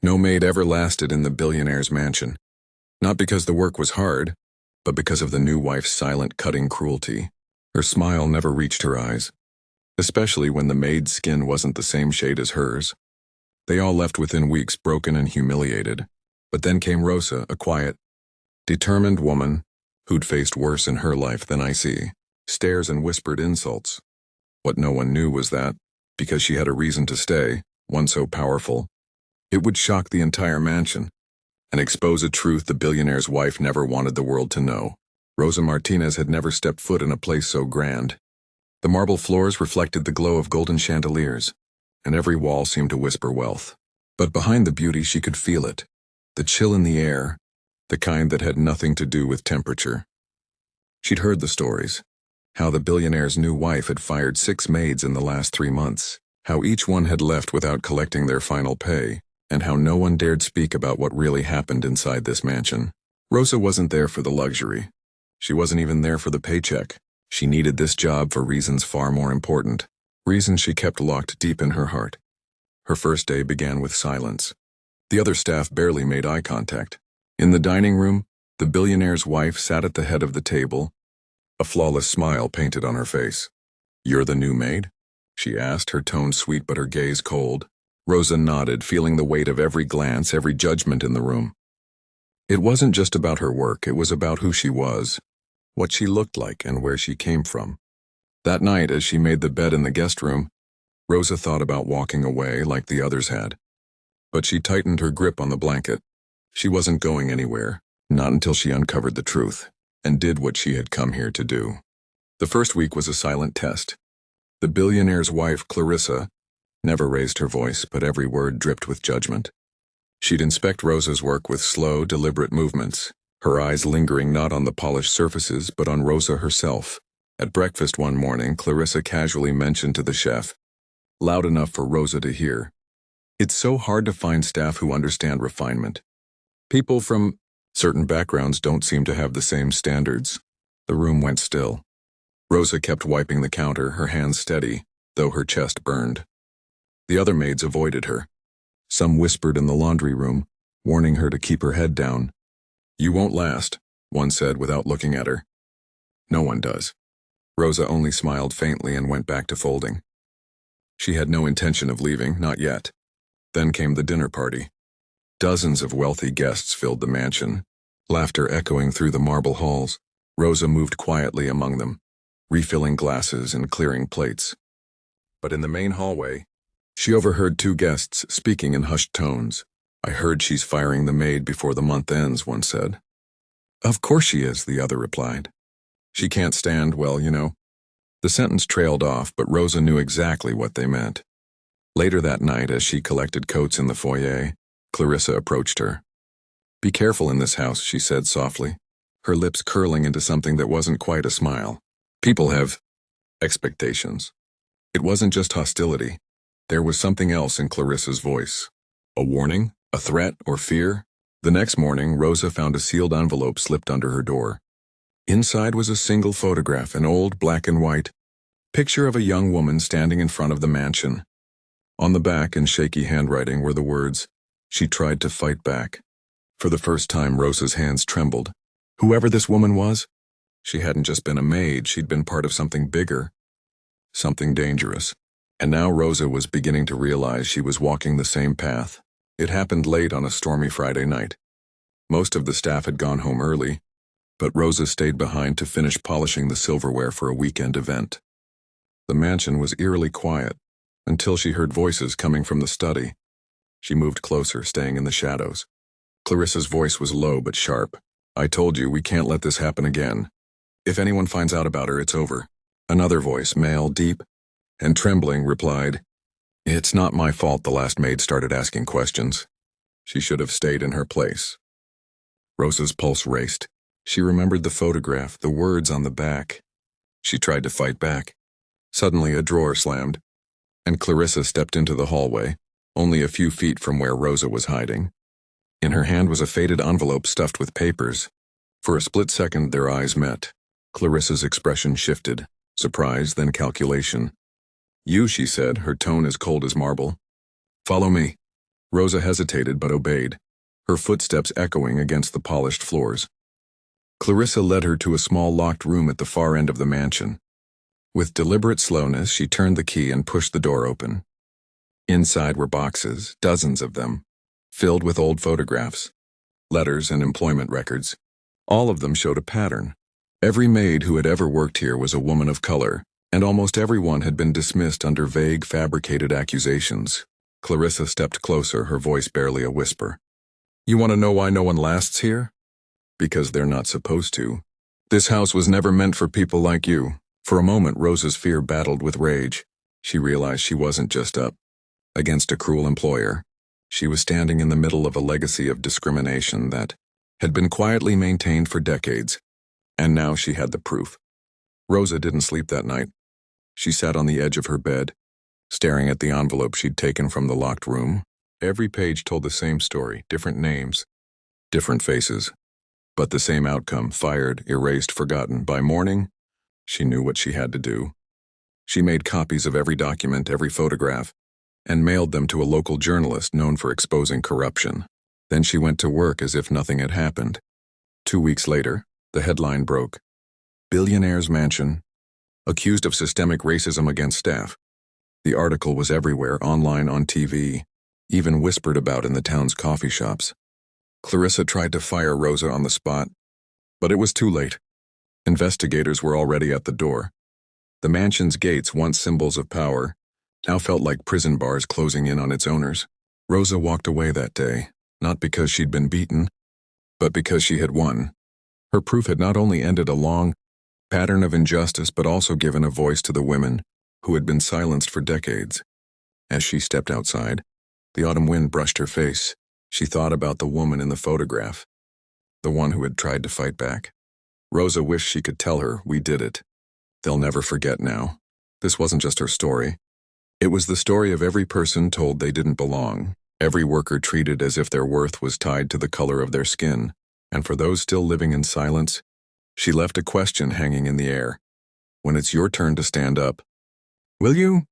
No maid ever lasted in the billionaire's mansion. Not because the work was hard, but because of the new wife's silent, cutting cruelty. Her smile never reached her eyes, especially when the maid's skin wasn't the same shade as hers. They all left within weeks, broken and humiliated. But then came Rosa, a quiet, determined woman who'd faced worse in her life than I see. Stares and whispered insults. What no one knew was that, because she had a reason to stay, one so powerful, it would shock the entire mansion and expose a truth the billionaire's wife never wanted the world to know. Rosa Martinez had never stepped foot in a place so grand. The marble floors reflected the glow of golden chandeliers, and every wall seemed to whisper wealth. But behind the beauty she could feel it, the chill in the air, the kind that had nothing to do with temperature. She'd heard the stories, how the billionaire's new wife had fired 6 maids in the last 3 months, how each one had left without collecting their final pay, and how no one dared speak about what really happened inside this mansion. Rosa wasn't there for the luxury. She wasn't even there for the paycheck. She needed this job for reasons far more important, reasons she kept locked deep in her heart. Her first day began with silence. The other staff barely made eye contact. In the dining room, the billionaire's wife sat at the head of the table, a flawless smile painted on her face. "You're the new maid?" she asked, her tone sweet but her gaze cold. Rosa nodded, feeling the weight of every glance, every judgment in the room. It wasn't just about her work, it was about who she was, what she looked like, and where she came from. That night, as she made the bed in the guest room, Rosa thought about walking away like the others had. But she tightened her grip on the blanket. She wasn't going anywhere, not until she uncovered the truth, and did what she had come here to do. The first week was a silent test. The billionaire's wife, Clarissa, never raised her voice, but every word dripped with judgment. She'd inspect Rosa's work with slow, deliberate movements, her eyes lingering not on the polished surfaces, but on Rosa herself. At breakfast one morning, Clarissa casually mentioned to the chef, loud enough for Rosa to hear, "It's so hard to find staff who understand refinement. People from certain backgrounds don't seem to have the same standards." The room went still. Rosa kept wiping the counter, her hands steady, though her chest burned. The other maids avoided her. Some whispered in the laundry room, warning her to keep her head down. "You won't last," one said without looking at her. "No one does." Rosa only smiled faintly and went back to folding. She had no intention of leaving, not yet. Then came the dinner party. Dozens of wealthy guests filled the mansion, laughter echoing through the marble halls. Rosa moved quietly among them, refilling glasses and clearing plates. But in the main hallway, she overheard 2 guests speaking in hushed tones. "I heard she's firing the maid before the month ends," one said. "Of course she is," the other replied. "She can't stand, well, you know." The sentence trailed off, but Rosa knew exactly what they meant. Later that night, as she collected coats in the foyer, Clarissa approached her. "Be careful in this house," she said softly, her lips curling into something that wasn't quite a smile. "People have expectations." It wasn't just hostility. There was something else in Clarissa's voice. A warning? A threat or fear? The next morning, Rosa found a sealed envelope slipped under her door. Inside was a single photograph, an old black and white picture of a young woman standing in front of the mansion. On the back, in shaky handwriting, were the words, "She tried to fight back." For the first time, Rosa's hands trembled. Whoever this woman was, she hadn't just been a maid, she'd been part of something bigger, something dangerous. And now Rosa was beginning to realize she was walking the same path. It happened late on a stormy Friday night. Most of the staff had gone home early, but Rosa stayed behind to finish polishing the silverware for a weekend event. The mansion was eerily quiet, until she heard voices coming from the study. She moved closer, staying in the shadows. Clarissa's voice was low but sharp. "I told you, we can't let this happen again. If anyone finds out about her, it's over." Another voice, male, deep, and trembling, replied, "It's not my fault the last maid started asking questions. She should have stayed in her place." Rosa's pulse raced. She remembered the photograph, the words on the back. She tried to fight back. Suddenly a drawer slammed, and Clarissa stepped into the hallway, only a few feet from where Rosa was hiding. In her hand was a faded envelope stuffed with papers. For a split second their eyes met. Clarissa's expression shifted, surprise, then calculation. "You," she said, her tone as cold as marble. "Follow me." Rosa hesitated but obeyed, her footsteps echoing against the polished floors. Clarissa led her to a small locked room at the far end of the mansion. With deliberate slowness, she turned the key and pushed the door open. Inside were boxes, dozens of them, filled with old photographs, letters, and employment records. All of them showed a pattern. Every maid who had ever worked here was a woman of color, and almost everyone had been dismissed under vague, fabricated accusations. Clarissa stepped closer, her voice barely a whisper. "You want to know why no one lasts here? Because they're not supposed to. This house was never meant for people like you." For a moment, Rosa's fear battled with rage. She realized she wasn't just up against a cruel employer. She was standing in the middle of a legacy of discrimination that had been quietly maintained for decades. And now she had the proof. Rosa didn't sleep that night. She sat on the edge of her bed, staring at the envelope she'd taken from the locked room. Every page told the same story, different names, different faces, but the same outcome: fired, erased, forgotten. By morning, she knew what she had to do. She made copies of every document, every photograph, and mailed them to a local journalist known for exposing corruption. Then she went to work as if nothing had happened. 2 weeks later, the headline broke: Billionaire's mansion, accused of systemic racism against staff. The article was everywhere, online, on TV, even whispered about in the town's coffee shops. Clarissa tried to fire Rosa on the spot, but it was too late. Investigators were already at the door. The mansion's gates, once symbols of power, now felt like prison bars closing in on its owners. Rosa walked away that day, not because she'd been beaten, but because she had won. Her proof had not only ended a long pattern of injustice, but also given a voice to the women who had been silenced for decades. As she stepped outside, the autumn wind brushed her face. She thought about the woman in the photograph, the one who had tried to fight back. Rosa wished she could tell her, "We did it." They'll never forget now. This wasn't just her story. It was the story of every person told they didn't belong, every worker treated as if their worth was tied to the color of their skin. And for those still living in silence, she left a question hanging in the air. When it's your turn to stand up, will you?